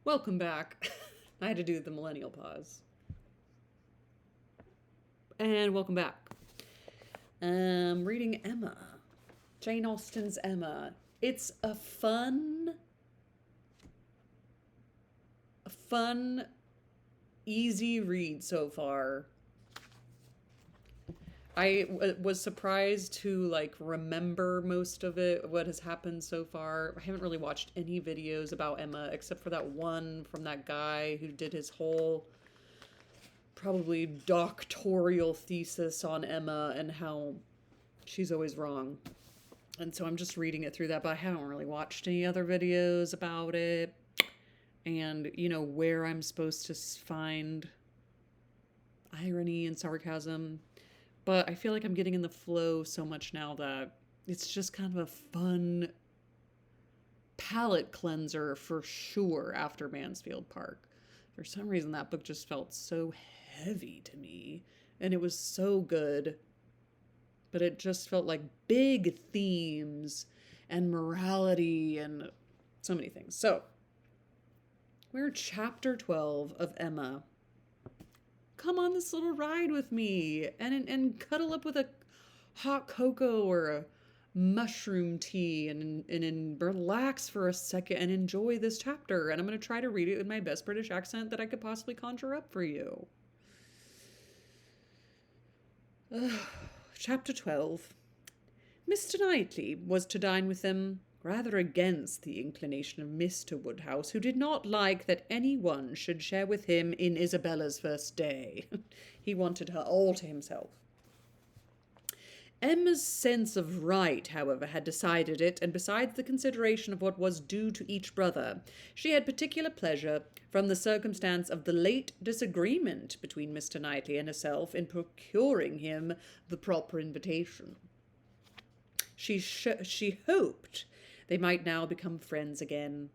Welcome back. I had to do the millennial pause. And welcome back. Reading Emma. Jane Austen's Emma. It's a fun, easy read so far. I was surprised to remember most of it, what has happened so far. I haven't really watched any videos about Emma except for that one from that guy who did his whole probably doctoral thesis on Emma and how she's always wrong. And so I'm just reading it through that, but I haven't really watched any other videos about it. And, where I'm supposed to find irony and sarcasm. But I feel like I'm getting in the flow so much now that it's just kind of a fun palate cleanser for sure after Mansfield Park. For some reason, that book just felt so heavy to me. And it was so good. But it just felt like big themes and morality and so many things. So, we're chapter 12 of Emma. Come on this little ride with me and cuddle up with a hot cocoa or a mushroom tea and relax for a second and enjoy this chapter. And I'm going to try to read it with my best British accent that I could possibly conjure up for you. Chapter 12. Mr. Knightley was to dine with them, rather against the inclination of Mr. Woodhouse, who did not like that any one should share with him in Isabella's first day. He wanted her all to himself. Emma's sense of right, however, had decided it, and besides the consideration of what was due to each brother, she had particular pleasure from the circumstance of the late disagreement between Mr. Knightley and herself in procuring him the proper invitation. She hoped they might now become friends again.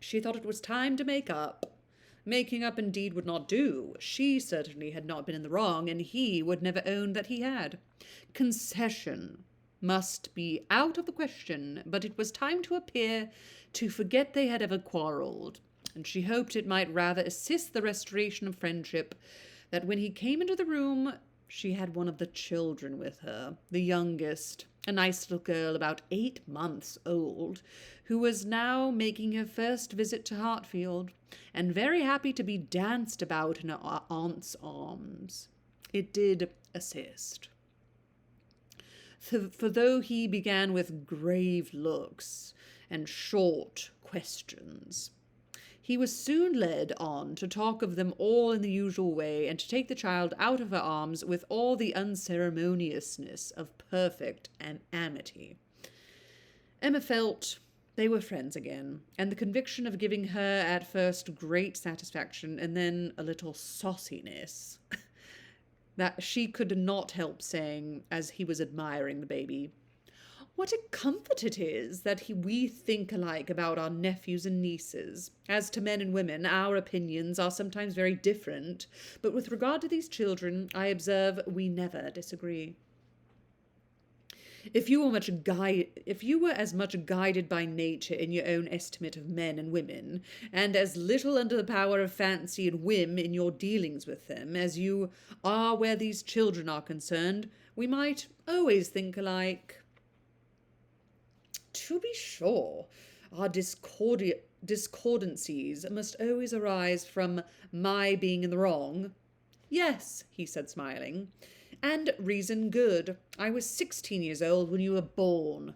She thought it was time to make up. Making up indeed would not do. She certainly had not been in the wrong, and he would never own that he had. Concession must be out of the question, but it was time to appear to forget they had ever quarrelled, and she hoped it might rather assist the restoration of friendship that when he came into the room she had one of the children with her, the youngest, a nice little girl about 8 months old, who was now making her first visit to Hartfield, and very happy to be danced about in her aunt's arms. It did assist. For though he began with grave looks and short questions, he was soon led on to talk of them all in the usual way, and to take the child out of her arms with all the unceremoniousness of perfect amity. Emma felt they were friends again, and the conviction of giving her at first great satisfaction and then a little sauciness that she could not help saying as he was admiring the baby, "What a comfort it is that we think alike about our nephews and nieces. As to men and women, our opinions are sometimes very different, but with regard to these children, I observe we never disagree. If you were as much guided by nature in your own estimate of men and women, and as little under the power of fancy and whim in your dealings with them, as you are where these children are concerned, we might always think alike. To be sure, our discordancies must always arise from my being in the wrong." "Yes," he said, smiling, "and reason good. I was 16 years old when you were born."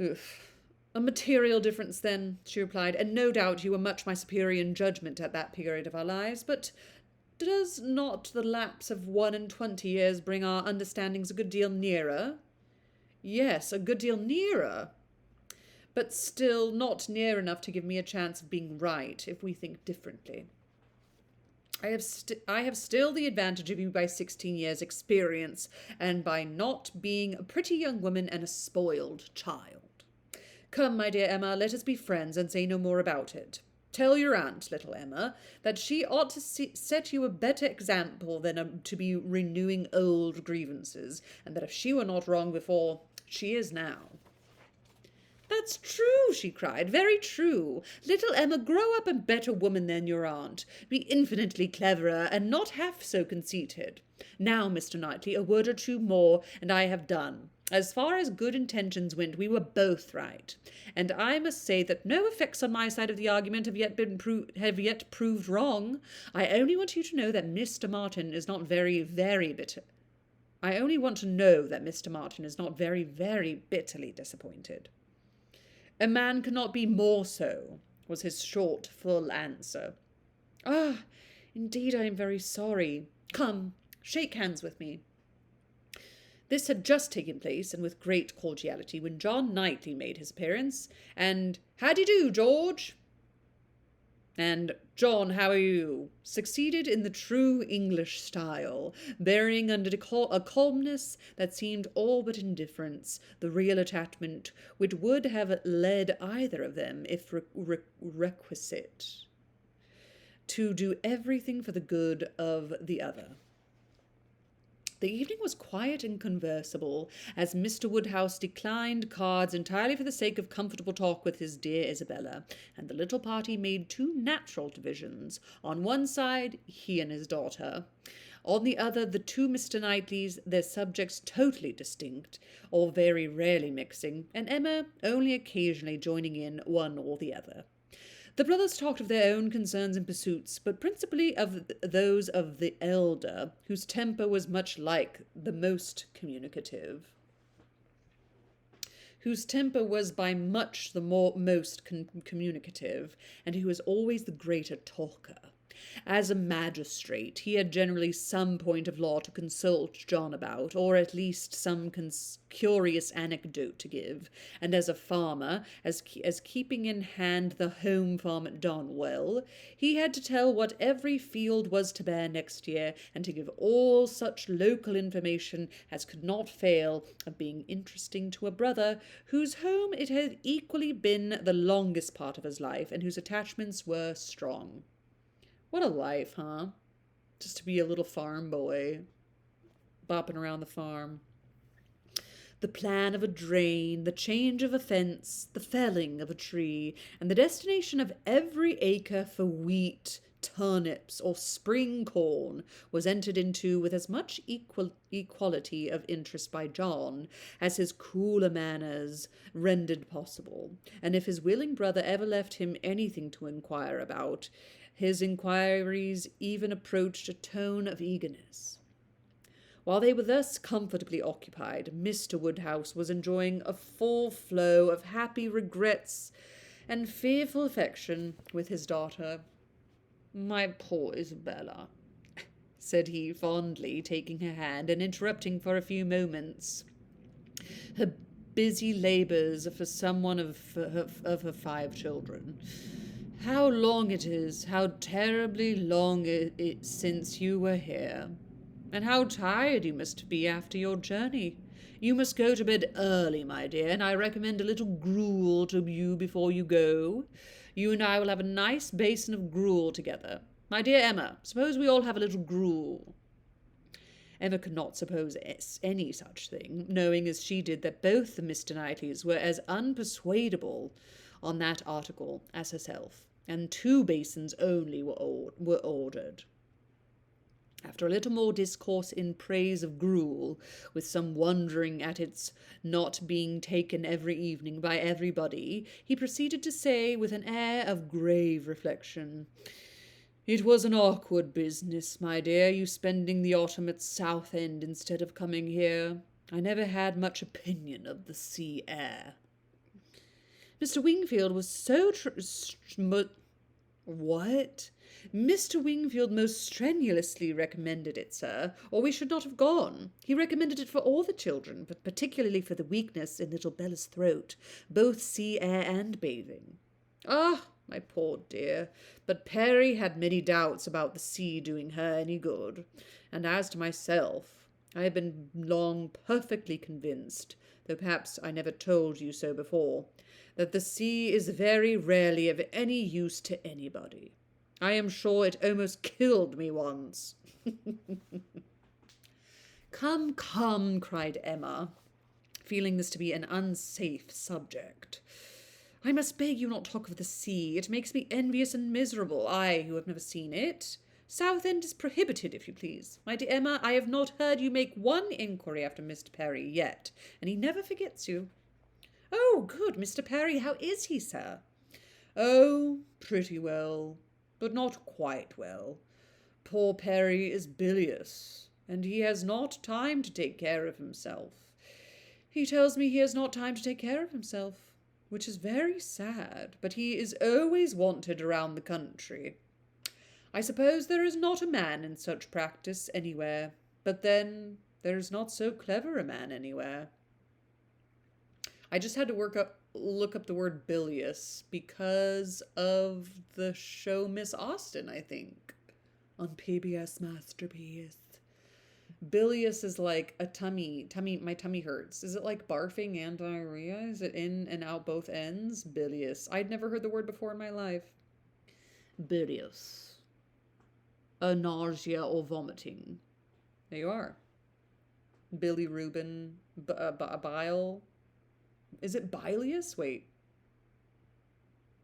"Oof. A material difference, then," she replied, "and no doubt you were much my superior in judgment at that period of our lives, but does not the lapse of 21 years bring our understandings a good deal nearer?" "Yes, a good deal nearer, but still not near enough to give me a chance of being right if we think differently. I have still the advantage of you by 16 years' experience, and by not being a pretty young woman and a spoiled child. Come, my dear Emma, let us be friends and say no more about it. Tell your aunt, little Emma, that she ought to set you a better example than to be renewing old grievances, and that if she were not wrong before, she is now." that's true, she cried, very true. Little Emma, grow up a better woman than your aunt. Be infinitely cleverer, and not half so conceited. Now, Mr. Knightley, a word or two more, and I have done. As far as good intentions went, we were both right. And I must say that no effects on my side of the argument have yet proved wrong. I only want you to know that Mr. Martin is not very, very bitter. I only want to know that Mr. Martin is not very, very bitterly disappointed. A man cannot be more so, was his short, full answer. Ah, indeed I am very sorry. Come, shake hands with me. This had just taken place, and with great cordiality, when John Knightley made his appearance, and "How d'ye do, George?" and "John, how are you?" succeeded in the true English style, bearing under a calmness that seemed all but indifference the real attachment which would have led either of them, if requisite, to do everything for the good of the other. The evening was quiet and conversable, as Mr. Woodhouse declined cards entirely for the sake of comfortable talk with his dear Isabella, and the little party made two natural divisions. On one side, he and his daughter. On the other, the two Mr. Knightleys, their subjects totally distinct, or very rarely mixing, and Emma only occasionally joining in one or the other. The brothers talked of their own concerns and pursuits, but principally of those of the elder, whose temper was much like the most communicative. Whose temper was by much the most communicative, and who was always the greater talker. As a magistrate, he had generally some point of law to consult John about, or at least some curious anecdote to give, and as a farmer, as keeping in hand the home farm at Donwell, he had to tell what every field was to bear next year, and to give all such local information as could not fail of being interesting to a brother whose home it had equally been the longest part of his life, and whose attachments were strong. What a life, huh? Just to be a little farm boy, bopping around the farm. The plan of a drain, the change of a fence, the felling of a tree, and the destination of every acre for wheat, turnips, or spring corn was entered into with as much equality of interest by John as his cooler manners rendered possible, and if his willing brother ever left him anything to inquire about, his inquiries even approached a tone of eagerness. While they were thus comfortably occupied, Mr. Woodhouse was enjoying a full flow of happy regrets and fearful affection with his daughter. "My poor Isabella," said he fondly, taking her hand and interrupting for a few moments her busy labours for some one of her 5 children. "How long it is, how terribly long it since you were here. And how tired you must be after your journey. You must go to bed early, my dear, and I recommend a little gruel to you before you go. You and I will have a nice basin of gruel together. My dear Emma, suppose we all have a little gruel." Emma could not suppose any such thing, knowing as she did that both the Mr. Knightleys were as unpersuadable on that article as herself, and 2 basins only were ordered. After a little more discourse in praise of gruel, with some wondering at its not being taken every evening by everybody, he proceeded to say, with an air of grave reflection, "It was an awkward business, my dear, you spending the autumn at Southend instead of coming here. I never had much opinion of the sea air." Mr. Wingfield was so What? "Mr. Wingfield most strenuously recommended it, sir, or we should not have gone. He recommended it for all the children, but particularly for the weakness in little Bella's throat, both sea air and bathing." "Ah, my poor dear, but Perry had many doubts about the sea doing her any good, and as to myself, I have been long perfectly convinced, though perhaps I never told you so before, that the sea is very rarely of any use to anybody. I am sure it almost killed me once." "Come, come," cried Emma, feeling this to be an unsafe subject. I must beg you not talk of the sea. It makes me envious and miserable, I who have never seen it. Southend is prohibited, if you please. My dear Emma, I have not heard you make one inquiry after Mr. Perry yet, and he never forgets you. Oh, good, Mr. Perry, how is he, sir? Oh, pretty well, but not quite well. Poor Perry is bilious, and he has not time to take care of himself. He tells me he has not time to take care of himself, which is very sad, but he is always wanted around the country. I suppose there is not a man in such practice anywhere, but then there is not so clever a man anywhere. I just had to look up the word bilious because of the show Miss Austen, I think, on PBS Masterpiece. Bilious is like a my tummy hurts. Is it like barfing and diarrhea? Is it in and out both ends? Bilious. I'd never heard the word before in my life. Bilious. A nausea or vomiting. There you are. Bilirubin, bile. Is it bilious? Wait.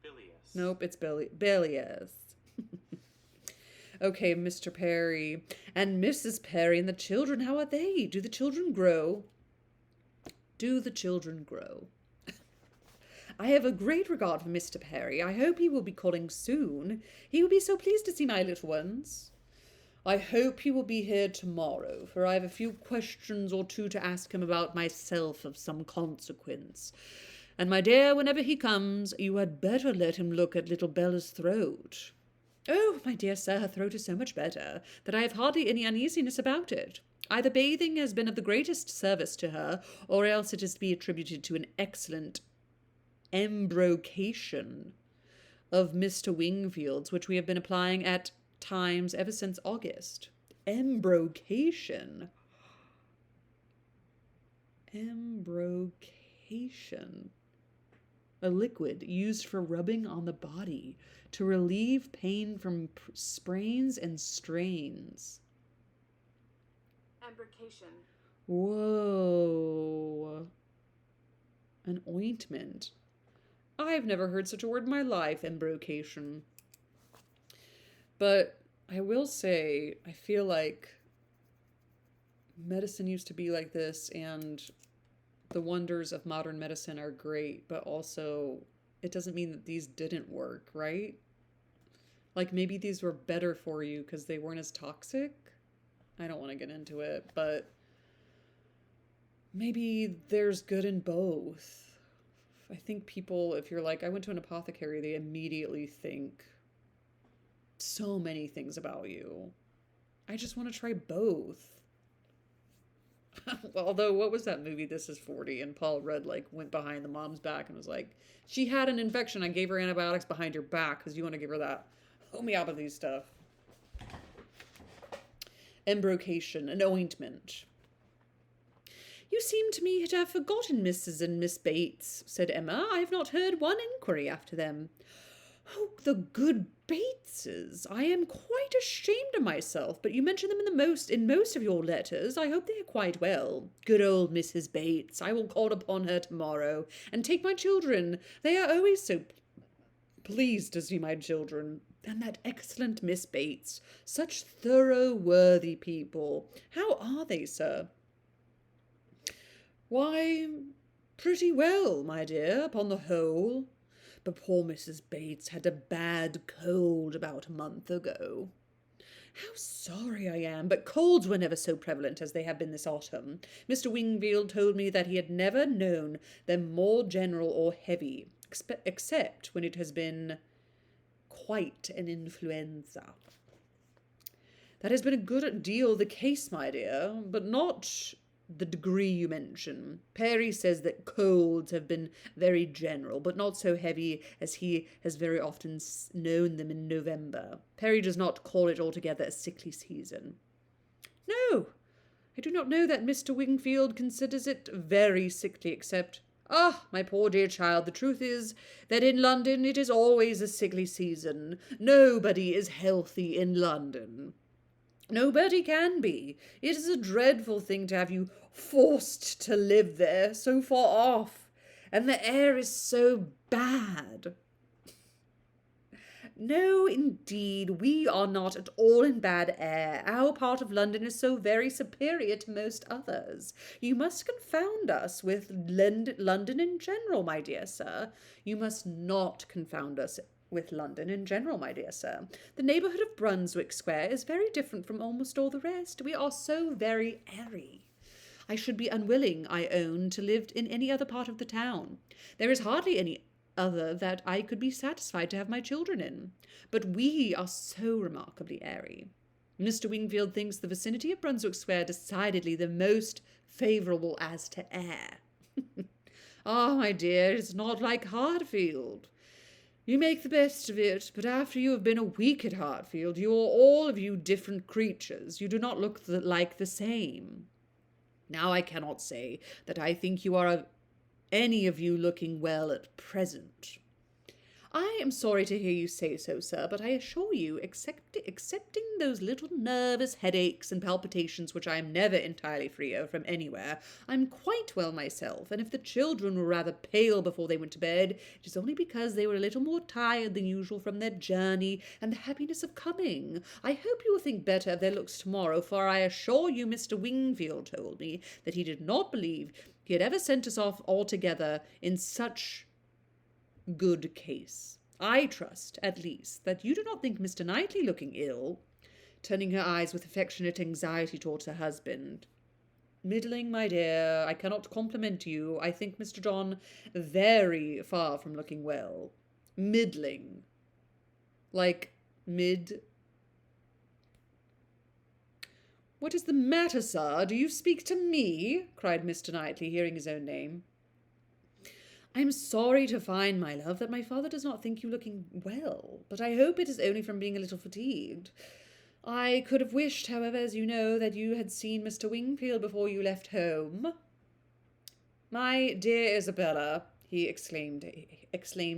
Bilious. Nope, it's bilious. Okay, Mr. Perry and Mrs. Perry and the children, how are they? Do the children grow? Do the children grow? I have a great regard for Mr. Perry. I hope he will be calling soon. He will be so pleased to see my little ones. I hope he will be here tomorrow, for I have a few questions or two to ask him about myself of some consequence. And, my dear, whenever he comes, you had better let him look at little Bella's throat. Oh, my dear sir, her throat is so much better that I have hardly any uneasiness about it. Either bathing has been of the greatest service to her, or else it is to be attributed to an excellent embrocation of Mr. Wingfield's, which we have been applying at times ever since August. Embrocation. Embrocation. A liquid used for rubbing on the body to relieve pain from sprains and strains. Embrocation. Whoa. An ointment. I've never heard such a word in my life, embrocation. But I will say, I feel like medicine used to be like this, and the wonders of modern medicine are great, but also it doesn't mean that these didn't work, right? Like maybe these were better for you because they weren't as toxic. I don't want to get into it, but maybe there's good in both. I think people, if you're like, I went to an apothecary, they immediately think so many things about you. I just want to try both. Although, what was that movie, This Is 40? And Paul Rudd, like, went behind the mom's back and was like, she had an infection. I gave her antibiotics behind her back because you want to give her that homeopathy stuff. Embrocation, an ointment. You seem to me to have forgotten Mrs. and Miss Bates, said Emma. I have not heard one inquiry after them. Oh, the good Bateses! I am quite ashamed of myself, but you mention them in most of your letters. I hope they are quite well. Good old Mrs. Bates. I will call upon her tomorrow, and take my children. They are always so pleased to see my children. And that excellent Miss Bates. Such thorough, worthy people. How are they, sir? Why, pretty well, my dear, upon the whole. But poor Mrs. Bates had a bad cold about a month ago. How sorry I am, but colds were never so prevalent as they have been this autumn. Mr. Wingfield told me that he had never known them more general or heavy, except when it has been quite an influenza. That has been a good deal the case, my dear, but not the degree you mention. Perry says that colds have been very general, but not so heavy as he has very often known them in November. Perry does not call it altogether a sickly season. No, I do not know that Mr. Wingfield considers it very sickly, except, my poor dear child, the truth is that in London it is always a sickly season. Nobody is healthy in London. Nobody can be. It is a dreadful thing to have you forced to live there, so far off. And the air is so bad. No, indeed, we are not at all in bad air. Our part of London is so very superior to most others. You must confound us with London in general, my dear sir. You must not confound us with London in general, my dear sir. The neighbourhood of Brunswick Square is very different from almost all the rest. We are so very airy. I should be unwilling, I own, to live in any other part of the town. There is hardly any other that I could be satisfied to have my children in. But we are so remarkably airy. Mr. Wingfield thinks the vicinity of Brunswick Square decidedly the most favourable as to air. Ah, my dear, it's not like Hartfield. You make the best of it, but after you have been a week at Hartfield, you are all of you different creatures. You do not look like the same. Now I cannot say that I think you are any of you looking well at present. I am sorry to hear you say so, sir, but I assure you, excepting those little nervous headaches and palpitations which I am never entirely free of from anywhere, I am quite well myself, and if the children were rather pale before they went to bed, it is only because they were a little more tired than usual from their journey and the happiness of coming. I hope you will think better of their looks tomorrow, for I assure you Mr. Wingfield told me that he did not believe he had ever sent us off altogether in such good case. I trust, at least, that you do not think Mr. Knightley looking ill, turning her eyes with affectionate anxiety towards her husband. Middling, my dear, I cannot compliment you. I think Mr. John very far from looking well. Middling. Like mid. What is the matter, sir? Do you speak to me? Cried Mr. Knightley, hearing his own name. I am sorry to find, my love, that my father does not think you looking well, but I hope it is only from being a little fatigued. I could have wished, however, as you know, that you had seen Mr. Wingfield before you left home. My dear Isabella, he exclaimed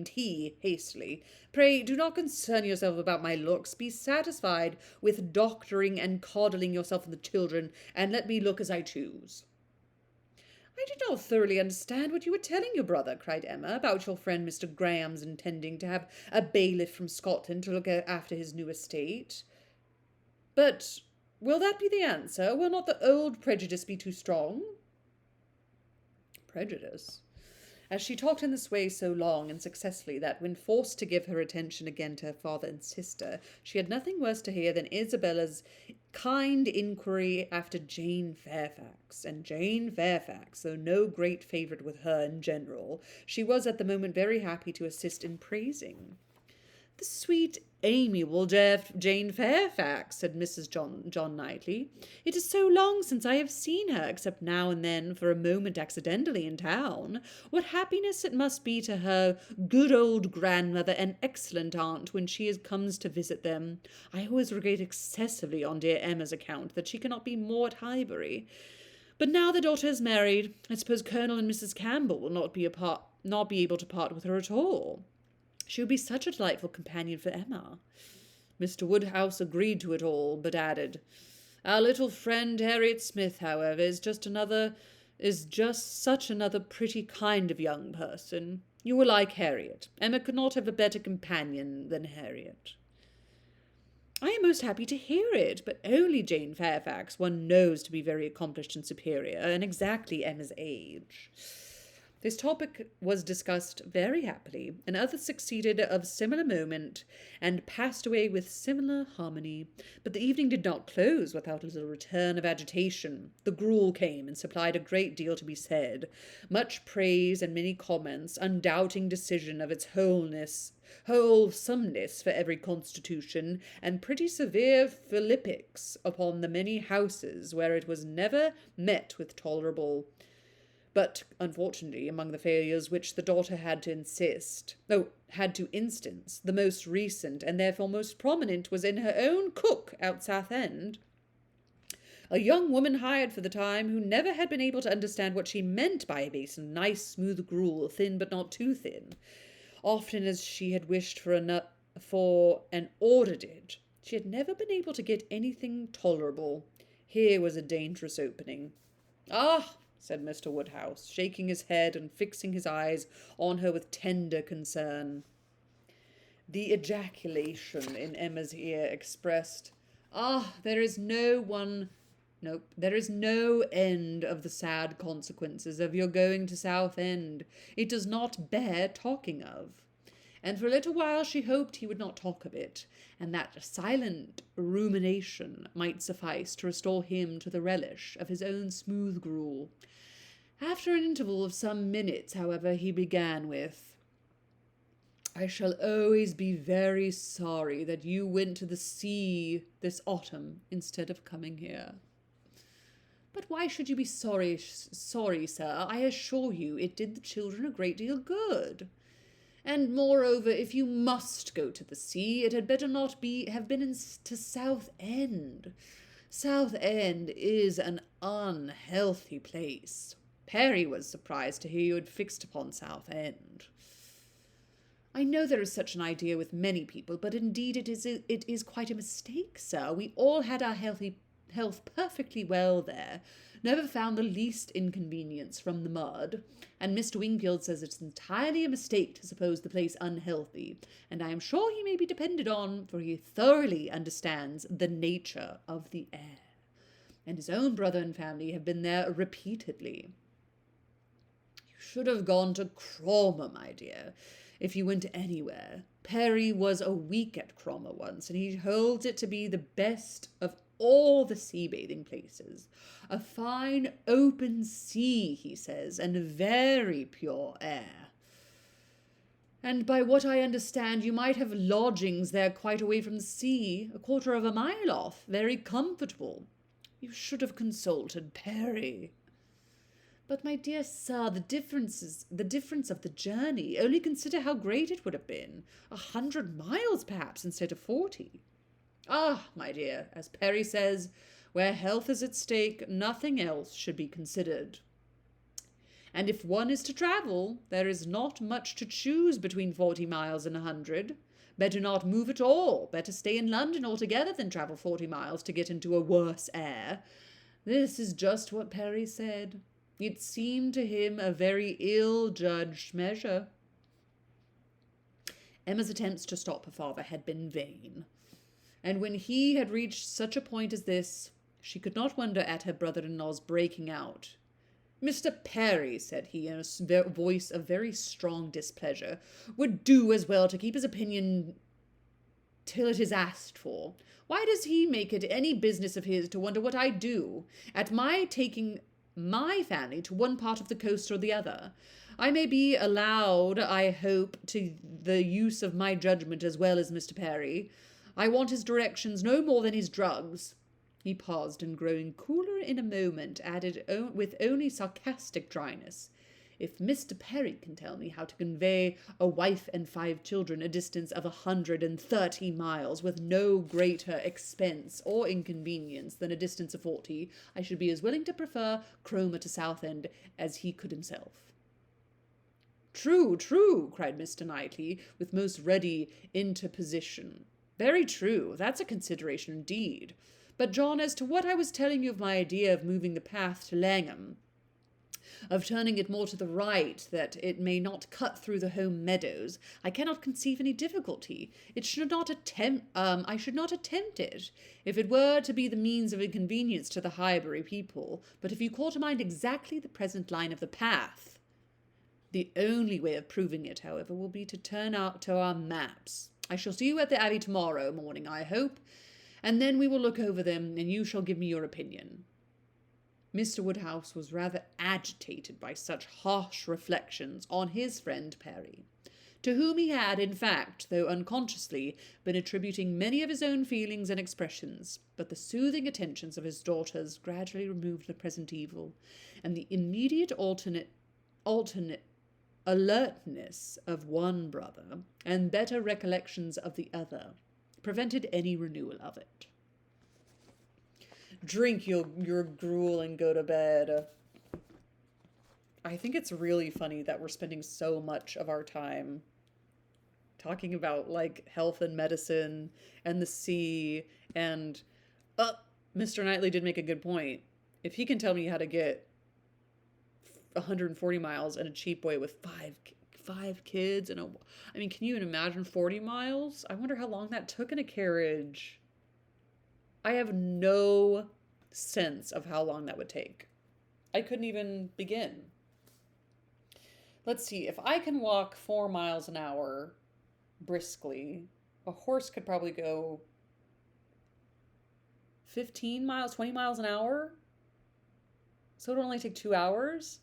he hastily, pray do not concern yourself about my looks. Be satisfied with doctoring and coddling yourself and the children, and let me look as I choose. I did not thoroughly understand what you were telling your brother, cried Emma, about your friend Mr. Graham's intending to have a bailiff from Scotland to look after his new estate. But will that be the answer? Will not the old prejudice be too strong? Prejudice? As she talked in this way so long and successfully that, when forced to give her attention again to her father and sister, she had nothing worse to hear than Isabella's kind inquiry after Jane Fairfax. And Jane Fairfax, though no great favourite with her in general, she was at the moment very happy to assist in praising. The sweet, amiable Jane Fairfax, said Mrs. John Knightley. It is so long since I have seen her, except now and then for a moment accidentally in town. What happiness it must be to her good old grandmother and excellent aunt when she comes to visit them. I always regret excessively on dear Emma's account that she cannot be more at Highbury. But now the daughter is married, I suppose Colonel and Mrs. Campbell will not be able to part with her at all. She would be such a delightful companion for Emma. Mr. Woodhouse agreed to it all, but added, Our little friend Harriet Smith, however, is just such another pretty kind of young person. You will like Harriet. Emma could not have a better companion than Harriet. I am most happy to hear it, but only Jane Fairfax one knows to be very accomplished and superior, and exactly Emma's age. This topic was discussed very happily, and others succeeded of similar moment, and passed away with similar harmony. But the evening did not close without a little return of agitation. The gruel came, and supplied a great deal to be said, much praise and many comments, undoubting decision of its wholesomeness for every constitution, and pretty severe philippics upon the many houses where it was never met with tolerable. But, unfortunately, among the failures which the daughter had to instance, the most recent, and therefore most prominent, was in her own cook out Southend, a young woman hired for the time, who never had been able to understand what she meant by a basin of nice smooth gruel, thin but not too thin. Often as she had wished for and ordered it, she had never been able to get anything tolerable. Here was a dangerous opening. Ah! said Mr. Woodhouse, shaking his head and fixing his eyes on her with tender concern. The ejaculation in Emma's ear expressed, "Ah, there is no end of the sad consequences of your going to Southend. It does not bear talking of." And for a little while she hoped he would not talk of it, and that silent rumination might suffice to restore him to the relish of his own smooth gruel. After an interval of some minutes, however, he began with, "I shall always be very sorry that you went to the sea this autumn instead of coming here." "But why should you be sorry, sir? I assure you it did the children a great deal good. And moreover, if you must go to the sea, it had better not have been to Southend. Southend is an unhealthy place. Perry was surprised to hear you had fixed upon Southend." "I know there is such an idea with many people, but indeed it is quite a mistake, sir. We all had our health perfectly well there, never found the least inconvenience from the mud, and Mr. Wingfield says it's entirely a mistake to suppose the place unhealthy, and I am sure he may be depended on, for he thoroughly understands the nature of the air, and his own brother and family have been there repeatedly." "You should have gone to Cromer, my dear, if you went anywhere. Perry was a week at Cromer once, and he holds it to be the best of all the sea-bathing places. A fine open sea, he says, and very pure air. And by what I understand, you might have lodgings there quite away from the sea, a quarter of a mile off, very comfortable. You should have consulted Perry." "But, my dear sir, the difference of the journey. Only consider how great it would have been. 100 miles, perhaps, instead of 40. "Ah, my dear, as Perry says, where health is at stake, nothing else should be considered. And if one is to travel, there is not much to choose between 40 miles and 100. Better not move at all. Better stay in London altogether than travel 40 miles to get into a worse air." This is just what Perry said. It seemed to him a very ill-judged measure. Emma's attempts to stop her father had been vain, and when he had reached such a point as this, she could not wonder at her brother-in-law's breaking out. "Mr. Perry," said he, in a voice of very strong displeasure, "would do as well to keep his opinion till it is asked for. Why does he make it any business of his to wonder what I do, at my taking my family to one part of the coast or the other? I may be allowed, I hope, to the use of my judgment as well as Mr. Perry. I want his directions no more than his drugs." He paused, and growing cooler in a moment, added with only sarcastic dryness, "If Mr. Perry can tell me how to convey a wife and 5 children a distance of 130 miles with no greater expense or inconvenience than a distance of 40, I should be as willing to prefer Cromer to Southend as he could himself." "True, true," cried Mr. Knightley, with most ready interposition. "Very true. That's a consideration indeed. But, John, as to what I was telling you of my idea of moving the path to Langham, of turning it more to the right, that it may not cut through the home meadows, I cannot conceive any difficulty. I should not attempt it, if it were to be the means of inconvenience to the Highbury people. But if you call to mind exactly the present line of the path, the only way of proving it, however, will be to turn out to our maps. I shall see you at the Abbey tomorrow morning, I hope, and then we will look over them, and you shall give me your opinion." Mr. Woodhouse was rather agitated by such harsh reflections on his friend Perry, to whom he had, in fact, though unconsciously, been attributing many of his own feelings and expressions, but the soothing attentions of his daughters gradually removed the present evil, and the immediate alternate alertness of one brother, and better recollections of the other, prevented any renewal of it. "Drink your gruel and go to bed." I think it's really funny that we're spending so much of our time talking about, like, health and medicine and the sea, and Mr. Knightley did make a good point. If he can tell me how to get 140 miles in a cheap way with five kids and a, I mean, can you even imagine 40 miles? I wonder how long that took in a carriage. I have no sense of how long that would take. I couldn't even begin. Let's see, if I can walk 4 miles an hour briskly, a horse could probably go 15 miles, 20 miles an hour. So it would only take 2 hours.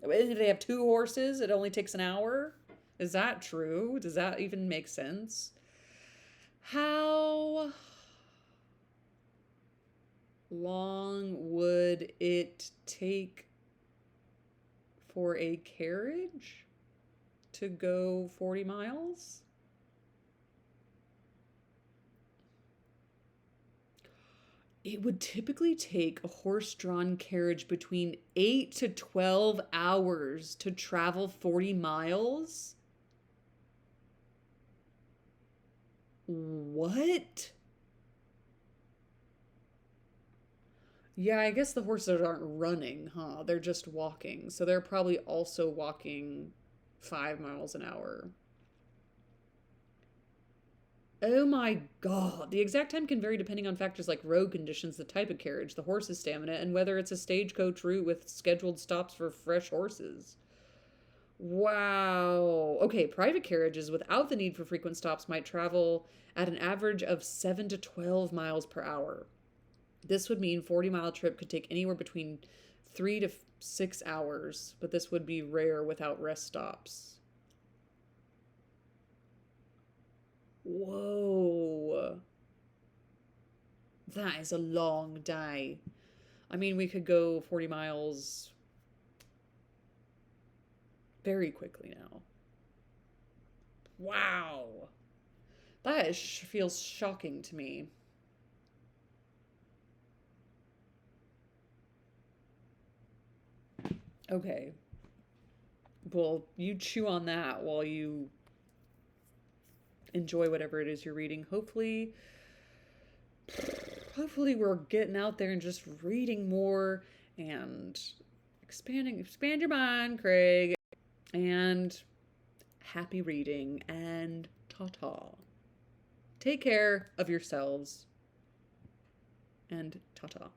If they have two horses, it only takes an hour. Is that true? Does that even make sense? How long would it take for a carriage to go 40 miles? It would typically take a horse-drawn carriage between 8 to 12 hours to travel 40 miles? What? Yeah, I guess the horses aren't running, huh? They're just walking. So they're probably also walking 5 miles an hour. Oh my god. The exact time can vary depending on factors like road conditions, the type of carriage, the horse's stamina, and whether it's a stagecoach route with scheduled stops for fresh horses. Wow. Okay, private carriages without the need for frequent stops might travel at an average of 7 to 12 miles per hour. This would mean 40-mile trip could take anywhere between 3 to 6 hours, but this would be rare without rest stops. Whoa. That is a long day. I mean, we could go 40 miles very quickly now. Wow. That feels shocking to me. Okay. Well, you chew on that while you enjoy whatever it is you're reading. Hopefully we're getting out there and just reading more and expand your mind, Craig. And happy reading and ta-ta. Take care of yourselves and ta-ta.